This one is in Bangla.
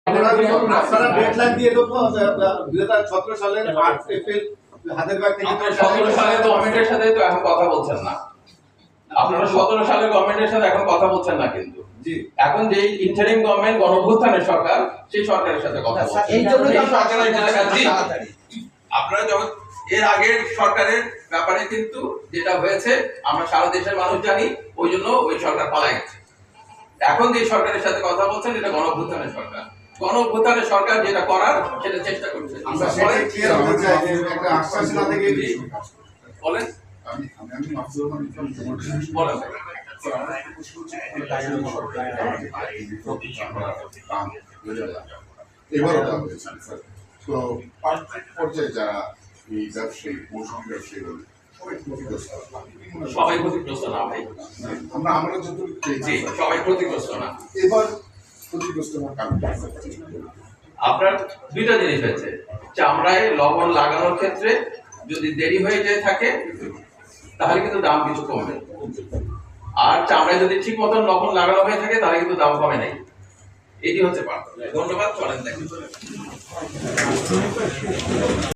আপনারা ডেডলাইন দিয়ে দেবো 2017 সালের 8 এপ্রিল হাতের ব্যাগ থেকে 17 সালের গভর্নমেন্টের সাথে তো এখন কথা বলছেন না। আপনারা 17 সালের গভর্নমেন্টের সাথে এখন কথা বলছেন না, কিন্তু জি এখন যে ইন্টারিম গভর্নমেন্ট গণঅভ্যুত্থানের সরকার, সেই সরকারের সাথে কথা বলছেন। এই জন্য তো সরকারের কাছাকাছি আপনারা যখন এর আগের সরকারের ব্যাপারে কিন্তু যেটা হয়েছে আমরা সারা দেশের মানুষ জানি, ওই জন্য ওই সরকার পালাই গেছে। এখন যে সরকারের সাথে কথা বলছেন এটা গণঅভ্যুত্থানের সরকার। গণঅভ্যুত্থানের সরকার যেটা করার সেটা চেষ্টা করছে। আমরা সেটাই ক্লিয়ার হতে চাই যে একটা আশ্বাস না থেকে বলেন আমি মাফজুর রহমান বলেন এবারও দাম দিয়েছেন স্যার। তো পর্যায়ে যারা এই ব্যবসায়ী মৌসুমী ব্যবসায়ী বলে সবাই ক্ষতিগ্রস্ত না ভাই, আমরা যতটুকু পেয়েছি সবাই ক্ষতিগ্রস্ত না। এবার ক্ষতিগ্রস্ত হওয়ার কারণ আপনার দুইটা জিনিস হয়েছে, চামড়ায় লবণ লাগানোর ক্ষেত্রে যদি দেরি হয়ে যায় থাকে তাহলে কিন্তু দাম কিছু কমবে, আর চামড়ায় যদি ঠিক মতন লবণ লাগানো হয়ে থাকে তাহলে কিন্তু দাম কমে নাই। এটি হচ্ছে পার্থক্য। ধন্যবাদ, চলেন দেখেন।